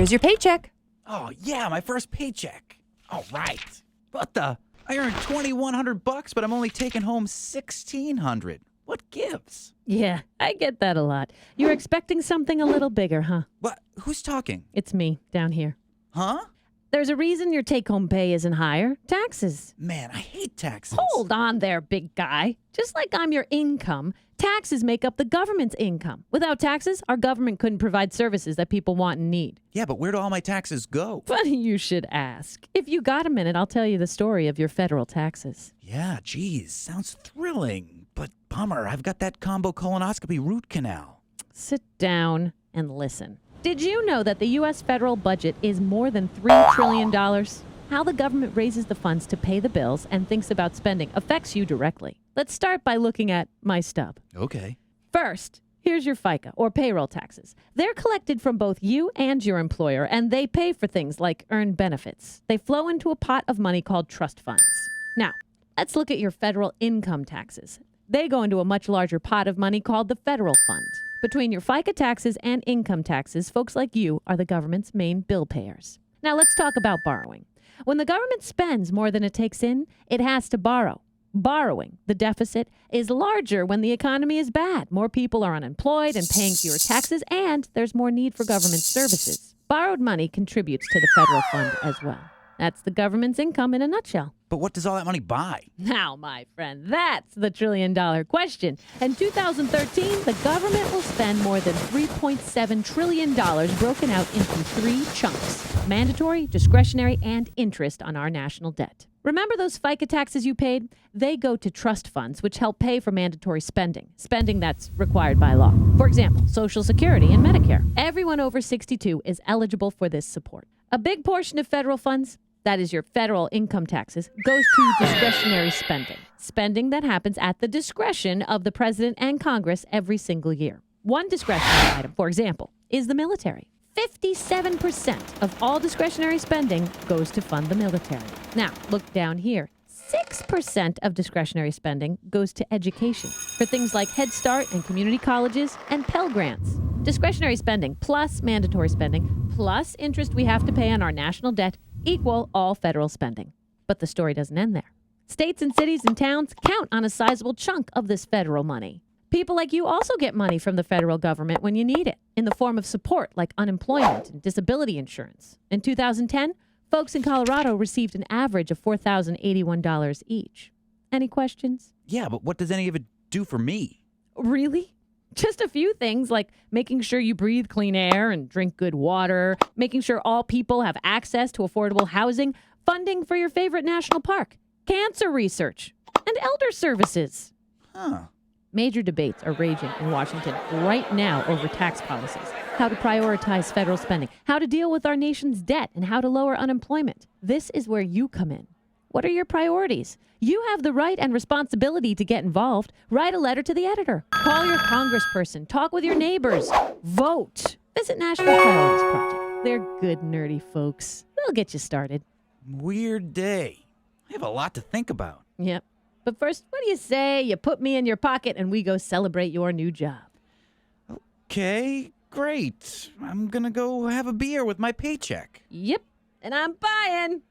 Here's your paycheck. Oh, yeah, my first paycheck. All right. What the? I earned $2,100, but I'm only taking home $1,600. What gives? Yeah, I get that a lot. You're expecting something a little bigger, huh? What? Who's talking? It's me, down here. Huh? There's a reason your take-home pay isn't higher. Taxes. Man, I hate taxes. Hold on there, big guy. Just like I'm your income, taxes make up the government's income. Without taxes, our government couldn't provide services that people want and need. Yeah, but where do all my taxes go? Funny you should ask. If you got a minute, I'll tell you the story of your federal taxes. Yeah, geez, sounds thrilling. But bummer, I've got that combo colonoscopy root canal. Sit down and listen. Did you know that the U.S. federal budget is more than $3 trillion? How the government raises the funds to pay the bills and thinks about spending affects you directly. Let's start by looking at my stub. Okay. First, here's your FICA, or payroll taxes. They're collected from both you and your employer, and they pay for things like earned benefits. They flow into a pot of money called trust funds. Now, let's look at your federal income taxes. They go into a much larger pot of money called the federal fund. Between your FICA taxes and income taxes, folks like you are the government's main bill payers. Now let's talk about borrowing. When the government spends more than it takes in, it has to borrow. Borrowing, the deficit, is larger when the economy is bad. More people are unemployed and paying fewer taxes, and there's more need for government services. Borrowed money contributes to the federal fund as well. That's the government's income in a nutshell. But what does all that money buy? Now, my friend, that's the trillion-dollar question. In 2013, the government will spend more than $3.7 trillion broken out into three chunks: mandatory, discretionary, and interest on our national debt. Remember those FICA taxes you paid? They go to trust funds, which help pay for mandatory spending that's required by law. For example, Social Security and Medicare. Everyone over 62 is eligible for this support. A big portion of federal funds, that is your federal income taxes, goes to discretionary spending that happens at the discretion of the president and Congress every single year. One discretionary item, for example, is the military. 57% of all discretionary spending goes to fund the military. Now, look down here. 6% of discretionary spending goes to education for things like Head Start and community colleges and Pell Grants. Discretionary spending plus mandatory spending plus interest we have to pay on our national debt equal all federal spending. But the story doesn't end there. States and cities and towns count on a sizable chunk of this federal money. People like you also get money from the federal government when you need it, in the form of support like unemployment and disability insurance. In 2010, folks in Colorado received an average of $4,081 each. Any questions? Yeah, but what does any of it do for me? Really? Just a few things like making sure you breathe clean air and drink good water, making sure all people have access to affordable housing, funding for your favorite national park, cancer research, and elder services. Huh. Major debates are raging in Washington right now over tax policies, how to prioritize federal spending, how to deal with our nation's debt, and how to lower unemployment. This is where you come in. What are your priorities? You have the right and responsibility to get involved. Write a letter to the editor. Call your congressperson. Talk with your neighbors. Vote. Visit National Priorities Project. They're good, nerdy folks. They'll get you started. Weird day. I have a lot to think about. Yep. But first, what do you say you put me in your pocket and we go celebrate your new job? Okay, great. I'm gonna go have a beer with my paycheck. Yep. And I'm buying.